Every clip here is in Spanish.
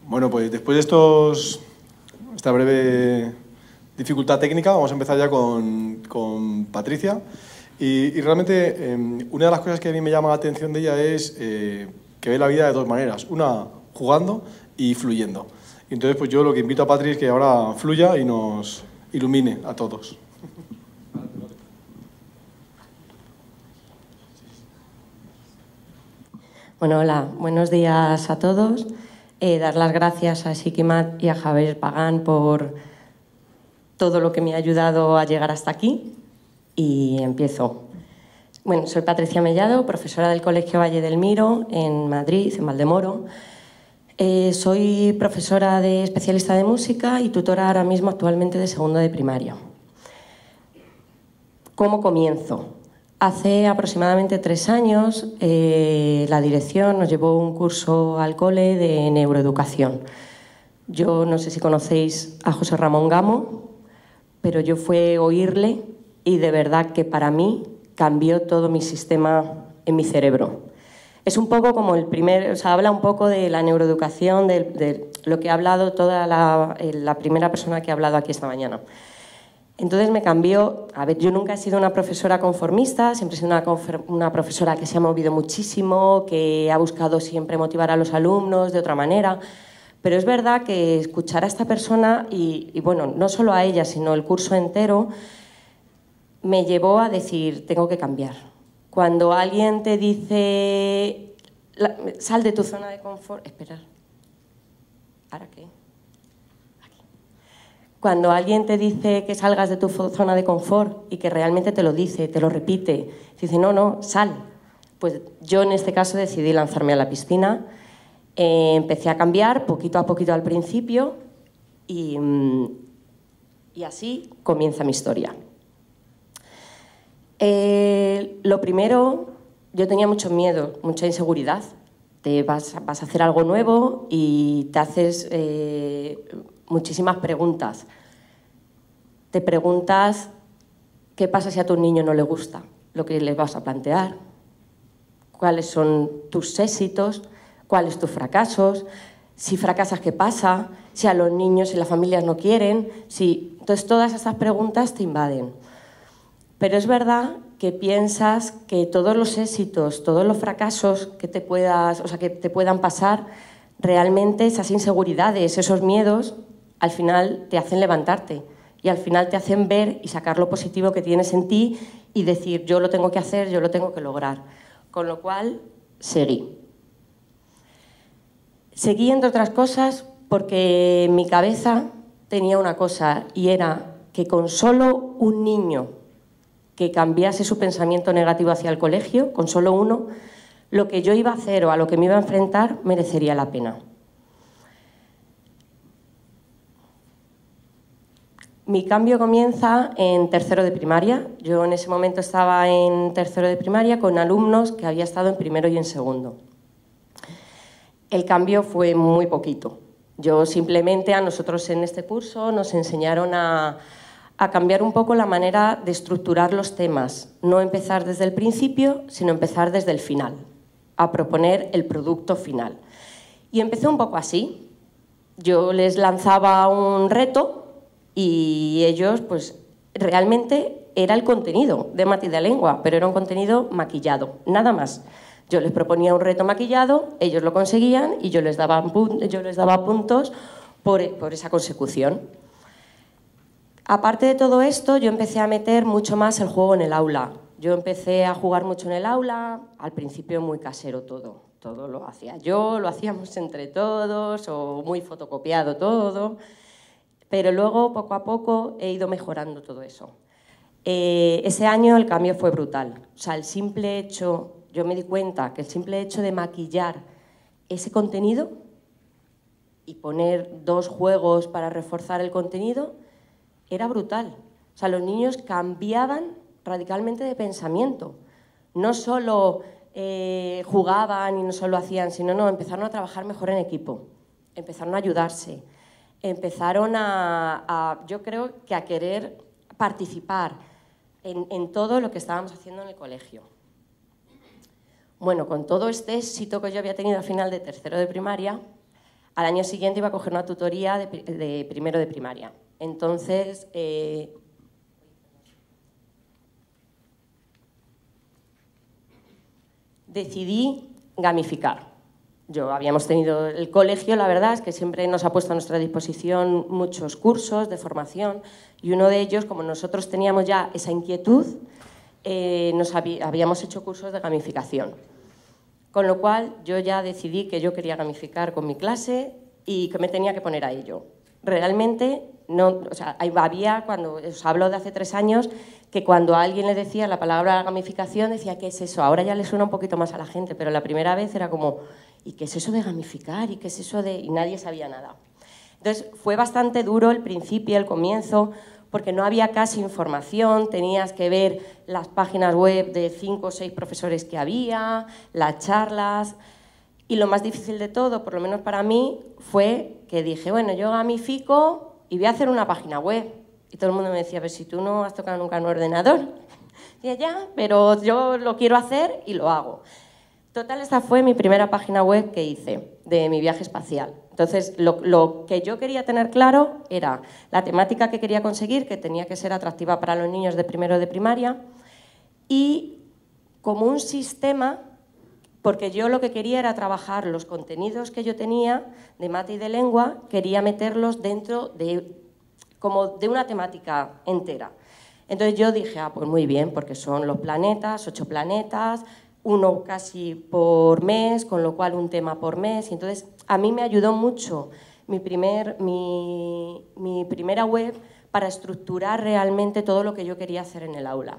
Bueno, pues después de esta breve dificultad técnica, vamos a empezar ya con Patricia. Y realmente una de las cosas que a mí me llama la atención de ella es que ve la vida de dos maneras. Una, jugando y fluyendo. Y entonces, pues yo lo que invito a Patri es que ahora fluya y nos ilumine a todos. Bueno, hola, buenos días a todos. Dar las gracias a Sikimat y a Javier Pagán por todo lo que me ha ayudado a llegar hasta aquí. Y empiezo. Bueno, soy Patricia Mellado, profesora del Colegio Valle del Miro, en Madrid, en Valdemoro. Soy profesora de especialista de música y tutora ahora mismo actualmente de segundo de primaria. ¿Cómo comienzo? Hace aproximadamente 3 años la dirección nos llevó un curso al cole de neuroeducación. Yo no sé si conocéis a José Ramón Gamo, pero yo fue oírle y de verdad que para mí cambió todo mi sistema en mi cerebro. Es un poco como el primer, o sea, habla un poco de la neuroeducación, de lo que ha hablado toda la primera persona que ha hablado aquí esta mañana. Entonces me cambió. A ver, yo nunca he sido una profesora conformista, siempre he sido una profesora que se ha movido muchísimo, que ha buscado siempre motivar a los alumnos de otra manera. Pero es verdad que escuchar a esta persona, y bueno, no solo a ella, sino el curso entero, me llevó a decir, tengo que cambiar. Cuando alguien te dice, sal de tu zona de confort, esperar, ¿ahora qué? Cuando alguien te dice que salgas de tu zona de confort y que realmente te lo dice, te lo repite, dice, no, sal. Pues yo en este caso decidí lanzarme a la piscina, empecé a cambiar poquito a poquito al principio y así comienza mi historia. Lo primero, yo tenía mucho miedo, mucha inseguridad. Vas a hacer algo nuevo y te haces muchísimas preguntas. Te preguntas qué pasa si a tu niño no le gusta lo que le vas a plantear, cuáles son tus éxitos, cuáles tus fracasos, si fracasas, qué pasa, si a los niños y las familias no quieren, si... Entonces todas esas preguntas te invaden. Pero es verdad que piensas que todos los éxitos, todos los fracasos que te puedan pasar, realmente esas inseguridades, esos miedos, al final te hacen levantarte y al final te hacen ver y sacar lo positivo que tienes en ti y decir, yo lo tengo que hacer, yo lo tengo que lograr. Con lo cual, seguí. Seguí, entre otras cosas, porque mi cabeza tenía una cosa y era que con solo un niño que cambiase su pensamiento negativo hacia el colegio, con solo uno, lo que yo iba a hacer o a lo que me iba a enfrentar merecería la pena. Mi cambio comienza en tercero de primaria. Yo en ese momento estaba en tercero de primaria con alumnos que había estado en primero y en segundo. El cambio fue muy poquito. Yo simplemente, a nosotros en este curso nos enseñaron a cambiar un poco la manera de estructurar los temas. No empezar desde el principio, sino empezar desde el final, a proponer el producto final. Y empecé un poco así. Yo les lanzaba un reto y ellos, pues, realmente era el contenido de Mati de Lengua, pero era un contenido maquillado, nada más. Yo les proponía un reto maquillado, ellos lo conseguían y yo les daba puntos por esa consecución. Aparte de todo esto, yo empecé a meter mucho más el juego en el aula. Yo empecé a jugar mucho en el aula, al principio muy casero todo lo hacía yo, lo hacíamos entre todos o muy fotocopiado todo. Pero luego, poco a poco, he ido mejorando todo eso. Ese año el cambio fue brutal. O sea, el simple hecho, yo me di cuenta que el simple hecho de maquillar ese contenido y poner 2 juegos para reforzar el contenido era brutal. O sea, los niños cambiaban radicalmente de pensamiento. No solo jugaban y no solo hacían, sino empezaron a trabajar mejor en equipo, empezaron a ayudarse. Empezaron yo creo que a querer participar en todo lo que estábamos haciendo en el colegio. Bueno, con todo este éxito que yo había tenido al final de tercero de primaria, Al año siguiente iba a coger una tutoría de primero de primaria. Entonces, decidí gamificar. Habíamos tenido el colegio, la verdad es que siempre nos ha puesto a nuestra disposición muchos cursos de formación y uno de ellos, como nosotros teníamos ya esa inquietud, habíamos hecho cursos de gamificación. Con lo cual yo ya decidí que yo quería gamificar con mi clase y que me tenía que poner a ello. Realmente, no, o sea, había, cuando os hablo de hace 3 años, que cuando a alguien le decía la palabra gamificación, decía, ¿qué es eso? Ahora ya le suena un poquito más a la gente, pero la primera vez era como, ¿y qué es eso de gamificar? ¿Y qué es eso de...? Y nadie sabía nada. Entonces, fue bastante duro el principio, el comienzo, porque no había casi información, tenías que ver las páginas web de 5 o 6 profesores que había, las charlas... Y lo más difícil de todo, por lo menos para mí, fue que dije, bueno, yo gamifico y voy a hacer una página web. Y todo el mundo me decía, pero si tú no has tocado nunca un ordenador. Y ya, pero yo lo quiero hacer y lo hago. Total, esta fue mi primera página web que hice, de mi viaje espacial. Entonces, lo que yo quería tener claro era la temática que quería conseguir, que tenía que ser atractiva para los niños de primero de primaria, y como un sistema... Porque yo lo que quería era trabajar los contenidos que yo tenía de mate y de lengua, quería meterlos dentro como de una temática entera. Entonces yo dije, pues muy bien, porque son los planetas, 8 planetas, uno casi por mes, con lo cual un tema por mes. Y entonces a mí me ayudó mucho mi primera web para estructurar realmente todo lo que yo quería hacer en el aula.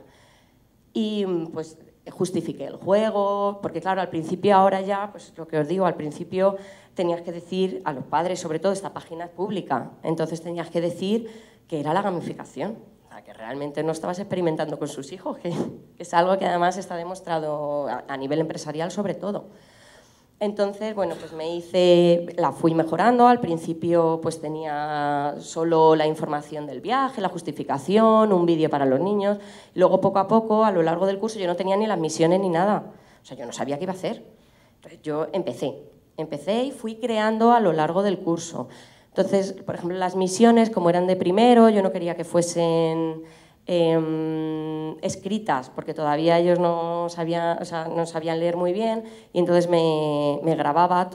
Y pues... justifiqué el juego, porque claro, al principio ahora ya, pues lo que os digo, al principio tenías que decir a los padres, sobre todo esta página es pública, entonces tenías que decir que era la gamificación, que realmente no estabas experimentando con sus hijos, que es algo que además está demostrado a nivel empresarial sobre todo. Entonces, bueno, pues la fui mejorando. Al principio pues tenía solo la información del viaje, la justificación, un vídeo para los niños. Luego, poco a poco, a lo largo del curso, yo no tenía ni las misiones ni nada. O sea, yo no sabía qué iba a hacer. Entonces, yo empecé y fui creando a lo largo del curso. Entonces, por ejemplo, las misiones, como eran de primero, yo no quería que fuesen... escritas, porque todavía ellos no sabían leer muy bien, y entonces me grababa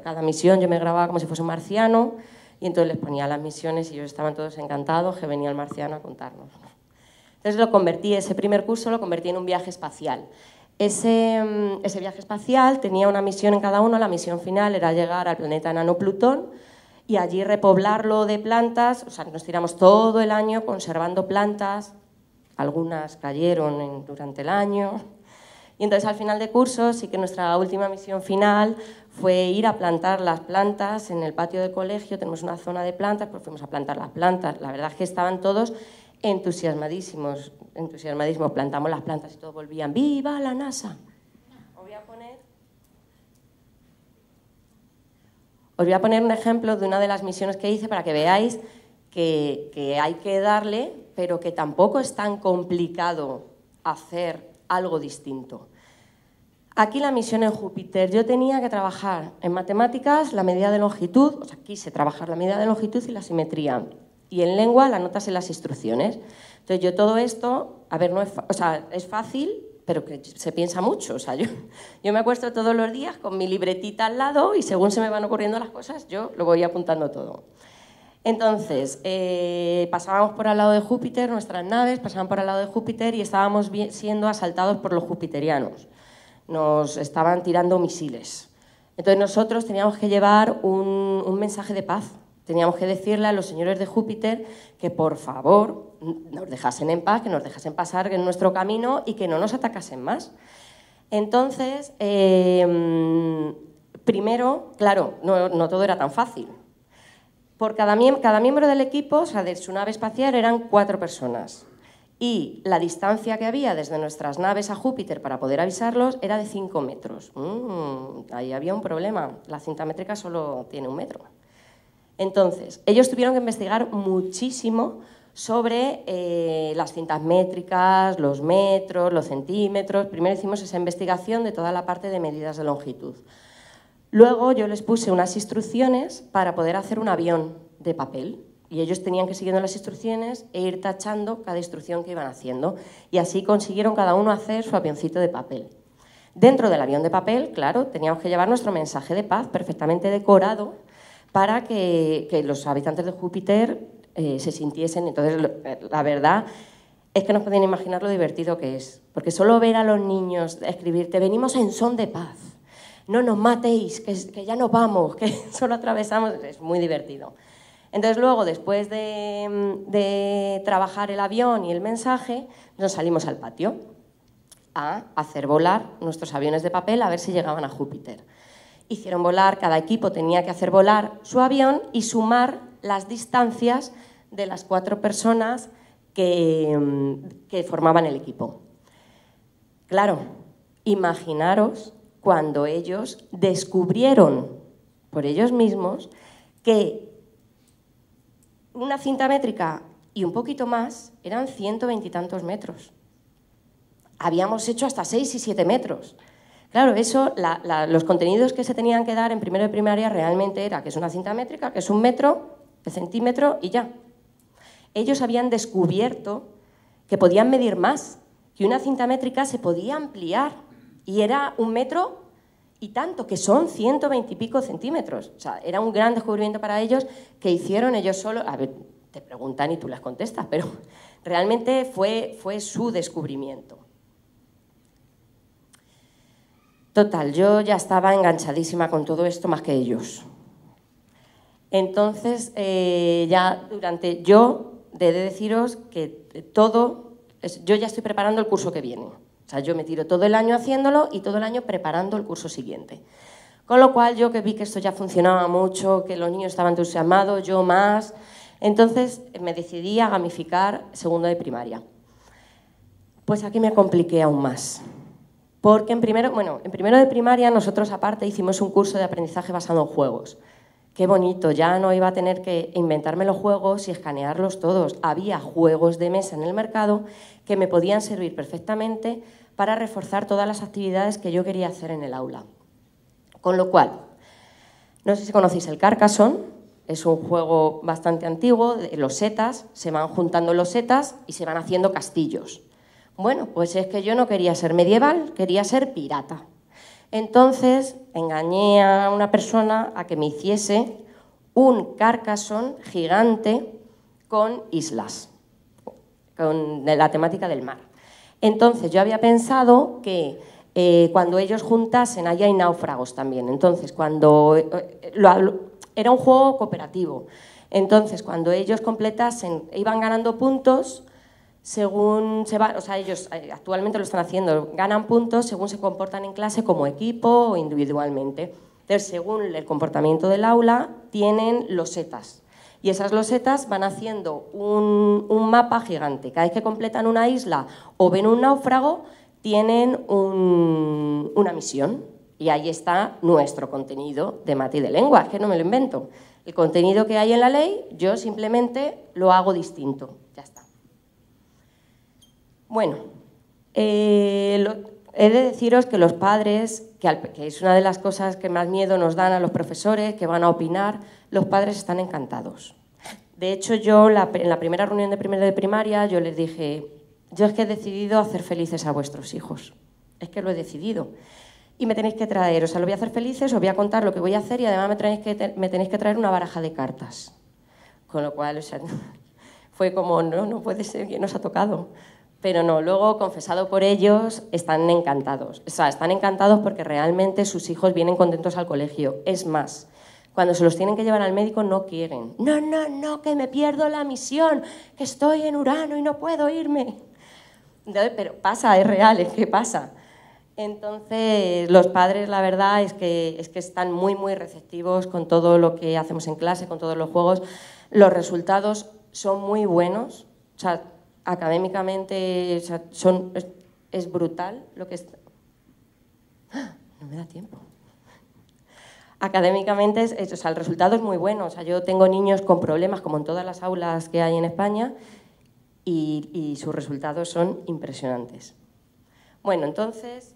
cada misión, yo me grababa como si fuese un marciano, y entonces les ponía las misiones y ellos estaban todos encantados que venía el marciano a contarnos. Entonces ese primer curso lo convertí en un viaje espacial. Ese viaje espacial tenía una misión en cada uno. La misión final era llegar al planeta enano Plutón y allí repoblarlo de plantas. O sea, nos tiramos todo el año conservando plantas, algunas cayeron durante el año. Y entonces al final de curso sí que nuestra última misión final fue ir a plantar las plantas en el patio del colegio. Tenemos una zona de plantas, pues fuimos a plantar las plantas. La verdad es que estaban todos entusiasmadísimos, plantamos las plantas y todos volvían, ¡viva la NASA! Os voy a poner un ejemplo de una de las misiones que hice para que veáis que hay que darle, pero que tampoco es tan complicado hacer algo distinto. Aquí la misión en Júpiter, yo tenía que trabajar en matemáticas la medida de longitud, o sea, quise trabajar la medida de longitud y la simetría, y en lengua las notas y las instrucciones. Entonces yo todo esto, a ver, es fácil, pero que se piensa mucho. O sea, yo me acuesto todos los días con mi libretita al lado y según se me van ocurriendo las cosas, yo lo voy apuntando todo. Entonces, pasábamos por al lado de Júpiter, nuestras naves pasaban por al lado de Júpiter y estábamos siendo asaltados por los jupiterianos. Nos estaban tirando misiles. Entonces nosotros teníamos que llevar un mensaje de paz. Teníamos que decirle a los señores de Júpiter que por favor nos dejasen en paz, que nos dejasen pasar en nuestro camino y que no nos atacasen más. Entonces, primero, claro, no todo era tan fácil. Por cada miembro del equipo, o sea, de su nave espacial, eran 4 personas. Y la distancia que había desde nuestras naves a Júpiter para poder avisarlos era de 5 metros. Ahí había un problema. La cinta métrica solo tiene 1 metro. Entonces, ellos tuvieron que investigar muchísimo sobre las cintas métricas, los metros, los centímetros. Primero hicimos esa investigación de toda la parte de medidas de longitud. Luego yo les puse unas instrucciones para poder hacer un avión de papel y ellos tenían que ir siguiendo las instrucciones e ir tachando cada instrucción que iban haciendo y así consiguieron cada uno hacer su avioncito de papel. Dentro del avión de papel, claro, teníamos que llevar nuestro mensaje de paz perfectamente decorado para que los habitantes de Júpiter se sintiesen. Entonces, la verdad es que no podían imaginar lo divertido que es, porque solo ver a los niños escribirte venimos en son de paz, no nos matéis, que ya nos vamos, que solo atravesamos, es muy divertido. Entonces luego, después de trabajar el avión y el mensaje, nos salimos al patio a hacer volar nuestros aviones de papel a ver si llegaban a Júpiter. Hicieron volar, cada equipo tenía que hacer volar su avión y sumar las distancias de las 4 personas que formaban el equipo. Claro, imaginaros cuando ellos descubrieron por ellos mismos que una cinta métrica y un poquito más eran 120 y tantos metros. Habíamos hecho hasta 6 y 7 metros. Claro, eso, los contenidos que se tenían que dar en primero de primaria realmente era que es una cinta métrica, que es 1 metro de centímetro y ya. Ellos habían descubierto que podían medir más, que una cinta métrica se podía ampliar y era 1 metro y tanto, que son 120 y pico centímetros. O sea, era un gran descubrimiento para ellos que hicieron ellos solos. A ver, te preguntan y tú las contestas, pero realmente fue su descubrimiento. Total, yo ya estaba enganchadísima con todo esto más que ellos. Entonces, yo he de deciros que yo ya estoy preparando el curso que viene. O sea, yo me tiro todo el año haciéndolo y todo el año preparando el curso siguiente. Con lo cual, yo que vi que esto ya funcionaba mucho, que los niños estaban entusiasmados, yo más, entonces me decidí a gamificar segundo de primaria. Pues aquí me compliqué aún más. Porque en primero de primaria nosotros aparte hicimos un curso de aprendizaje basado en juegos. Qué bonito, ya no iba a tener que inventarme los juegos y escanearlos todos. Había juegos de mesa en el mercado que me podían servir perfectamente para reforzar todas las actividades que yo quería hacer en el aula. Con lo cual, no sé si conocéis el Carcassonne, es un juego bastante antiguo, de losetas, se van juntando losetas y se van haciendo castillos. Bueno, pues es que yo no quería ser medieval, quería ser pirata. Entonces engañé a una persona a que me hiciese un Carcassonne gigante con islas, con la temática del mar. Entonces yo había pensado que cuando ellos juntasen, ahí hay náufragos también, entonces era un juego cooperativo, entonces cuando ellos completasen, iban ganando puntos, según ellos actualmente lo están haciendo, ganan puntos según se comportan en clase como equipo o individualmente. Entonces, según el comportamiento del aula, tienen losetas. Y esas losetas van haciendo un mapa gigante. Cada vez que completan una isla o ven un náufrago, tienen una misión. Y ahí está nuestro contenido de mate y de lengua. Es que no me lo invento. El contenido que hay en la ley, yo simplemente lo hago distinto. Ya está. Bueno, he de deciros que los padres, que es una de las cosas que más miedo nos dan a los profesores, que van a opinar, los padres están encantados. De hecho, yo en la primera reunión de primero de primaria, yo les dije, yo es que he decidido hacer felices a vuestros hijos. Es que lo he decidido. Y me tenéis que traer, lo voy a hacer felices, os voy a contar lo que voy a hacer y además me tenéis que traer una baraja de cartas. Con lo cual, fue como, no puede ser, ¿quién nos ha tocado? Pero no, luego, confesado por ellos, están encantados. O sea, están encantados porque realmente sus hijos vienen contentos al colegio. Es más, cuando se los tienen que llevar al médico no quieren. No, que me pierdo la misión, que estoy en Urano y no puedo irme. Pero pasa, es real, es que pasa. Entonces, los padres, la verdad, es que están muy, muy receptivos con todo lo que hacemos en clase, con todos los juegos. Los resultados son muy buenos. O sea, académicamente es brutal lo que está. No me da tiempo. Académicamente el resultado es muy bueno. O sea, yo tengo niños con problemas como en todas las aulas que hay en España y sus resultados son impresionantes. Bueno, entonces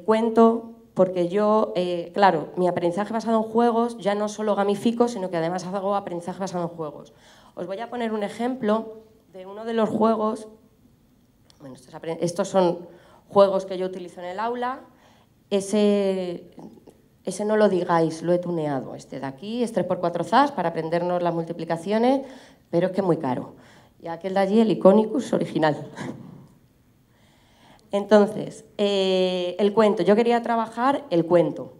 cuento porque yo, claro, mi aprendizaje basado en juegos ya no solo gamifico, sino que además hago aprendizaje basado en juegos. Os voy a poner un ejemplo de uno de los juegos. Bueno, estos son juegos que yo utilizo en el aula. Ese no lo digáis, lo he tuneado. Este de aquí es 3×4 zas para aprendernos las multiplicaciones, pero es que es muy caro. Y aquel de allí, el Iconicus original. Entonces, el cuento. Yo quería trabajar el cuento.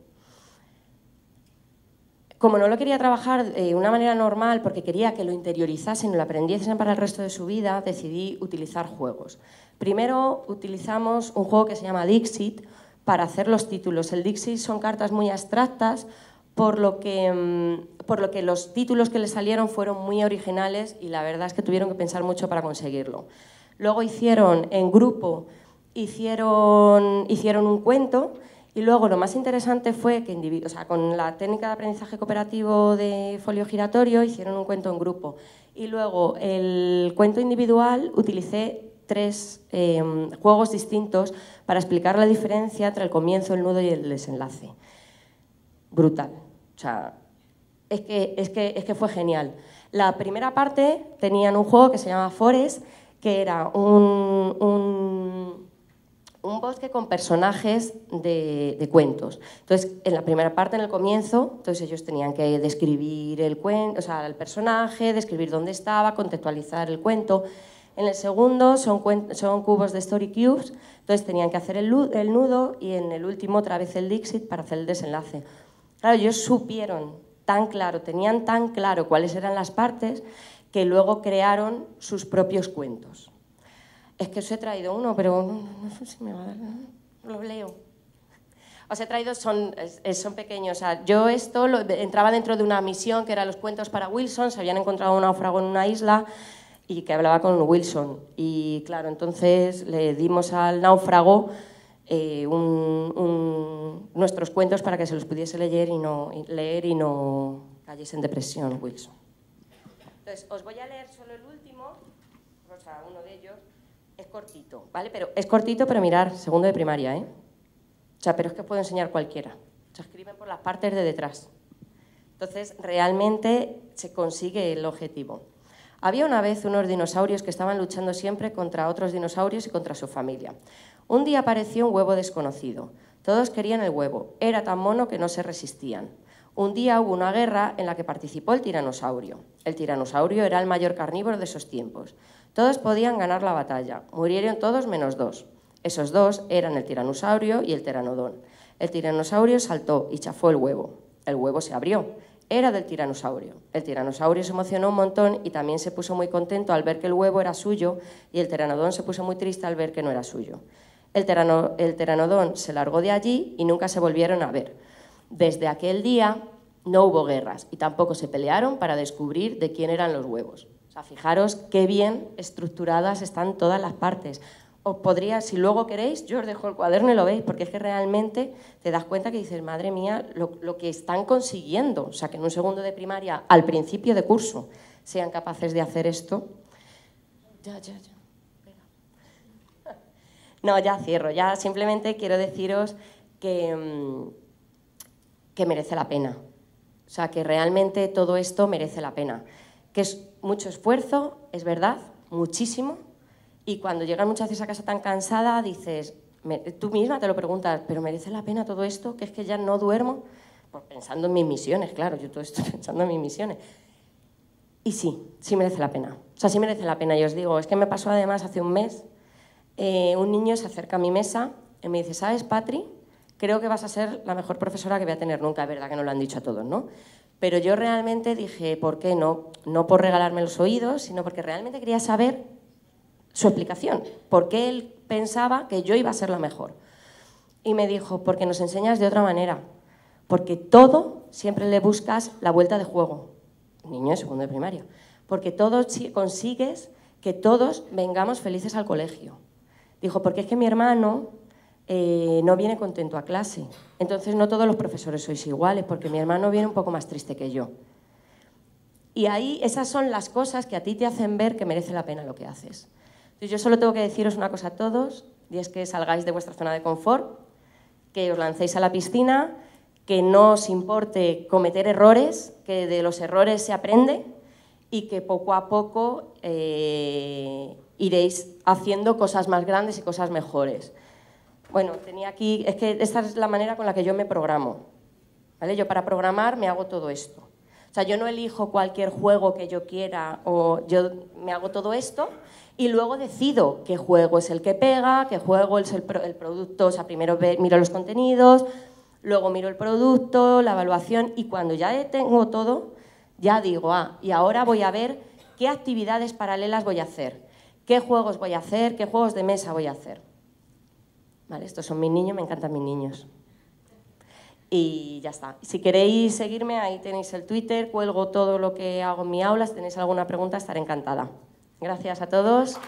Como no lo quería trabajar de una manera normal, porque quería que lo interiorizasen y lo aprendiesen para el resto de su vida, decidí utilizar juegos. Primero utilizamos un juego que se llama Dixit para hacer los títulos. El Dixit son cartas muy abstractas, por lo que los títulos que le salieron fueron muy originales y la verdad es que tuvieron que pensar mucho para conseguirlo. Luego hicieron en grupo, hicieron un cuento. Y luego lo más interesante fue que con la técnica de aprendizaje cooperativo de folio giratorio hicieron un cuento en grupo. Y luego el cuento individual utilicé 3 juegos distintos para explicar la diferencia entre el comienzo, el nudo y el desenlace. Brutal. O sea, es que fue genial. La primera parte tenían un juego que se llama Forest, que era un bosque con personajes de cuentos. Entonces, en la primera parte, en el comienzo, entonces ellos tenían que describir el cuento, o sea, el personaje, describir dónde estaba, contextualizar el cuento. En el segundo son cubos de Story Cubes, entonces tenían que hacer el nudo y en el último otra vez el Dixit para hacer el desenlace. Claro, ellos supieron tan claro, tenían tan claro cuáles eran las partes que luego crearon sus propios cuentos. Es que os he traído uno, pero no sé si me va a dar. Lo leo. Os he traído, son pequeños. O sea, yo entraba dentro de una misión que era los cuentos para Wilson. Se habían encontrado un náufrago en una isla y que hablaba con Wilson. Y claro, entonces le dimos al náufrago nuestros cuentos para que se los pudiese leer y no cayese en depresión Wilson. Entonces, os voy a leer solo el último, o sea, uno de ellos. Es cortito, ¿vale? Pero es cortito, pero mirar, segundo de primaria, ¿eh? O sea, pero es que puedo enseñar cualquiera. Se escriben por las partes de detrás. Entonces, realmente se consigue el objetivo. Había una vez unos dinosaurios que estaban luchando siempre contra otros dinosaurios y contra su familia. Un día apareció un huevo desconocido. Todos querían el huevo. Era tan mono que no se resistían. Un día hubo una guerra en la que participó el tiranosaurio. El tiranosaurio era el mayor carnívoro de esos tiempos. Todos podían ganar la batalla. Murieron todos menos 2. Esos 2 eran el tiranosaurio y el pteranodón. El tiranosaurio saltó y chafó el huevo. El huevo se abrió. Era del tiranosaurio. El tiranosaurio se emocionó un montón y también se puso muy contento al ver que el huevo era suyo y el pteranodón se puso muy triste al ver que no era suyo. El pteranodón se largó de allí y nunca se volvieron a ver. Desde aquel día no hubo guerras y tampoco se pelearon para descubrir de quién eran los huevos. O sea, fijaros qué bien estructuradas están todas las partes. Os podría, si luego queréis, yo os dejo el cuaderno y lo veis, porque es que realmente te das cuenta que dices, madre mía, lo que están consiguiendo. O sea, que en un segundo de primaria, al principio de curso, sean capaces de hacer esto. Ya. No, ya cierro. Ya simplemente quiero deciros que merece la pena. O sea, que realmente todo esto merece la pena. Que es mucho esfuerzo, es verdad, muchísimo, y cuando llegas muchas veces a casa tan cansada dices, tú misma te lo preguntas, ¿pero merece la pena todo esto? Que es que ya no duermo, pues pensando en mis misiones, claro, yo todo esto pensando en mis misiones. Y sí merece la pena. O sea, sí merece la pena. Y os digo, es que me pasó además hace un mes, un niño se acerca a mi mesa y me dice, ¿sabes, Patri? Creo que vas a ser la mejor profesora que voy a tener nunca. Es verdad que no lo han dicho a todos, ¿no? Pero yo realmente dije, ¿por qué no? No por regalarme los oídos, sino porque realmente quería saber su explicación. ¿Por qué él pensaba que yo iba a ser la mejor? Y me dijo, porque nos enseñas de otra manera. Porque todo siempre le buscas la vuelta de juego. Niño de segundo de primaria. Porque todo consigues que todos vengamos felices al colegio. Dijo, porque es que mi hermano no viene contento a clase. Entonces no todos los profesores sois iguales, porque mi hermano viene un poco más triste que yo. Y ahí esas son las cosas que a ti te hacen ver que merece la pena lo que haces. Entonces yo solo tengo que deciros una cosa a todos, y es que salgáis de vuestra zona de confort que os lancéis a la piscina, que no os importe cometer errores, que de los errores se aprende y que poco a poco iréis haciendo cosas más grandes y cosas mejores. Bueno, tenía aquí, es que esta es la manera con la que yo me programo, ¿vale? Yo para programar me hago todo esto. O sea, yo no elijo cualquier juego que yo quiera, o yo me hago todo esto y luego decido qué juego es el que pega, qué juego es el producto. O sea, primero miro los contenidos, luego miro el producto, la evaluación, y cuando ya tengo todo, ya digo, y ahora voy a ver qué actividades paralelas voy a hacer, qué juegos voy a hacer, qué juegos de mesa voy a hacer. Vale, estos son mis niños, me encantan mis niños. Y ya está. Si queréis seguirme, ahí tenéis el Twitter, cuelgo todo lo que hago en mi aula. Si tenéis alguna pregunta, estaré encantada. Gracias a todos.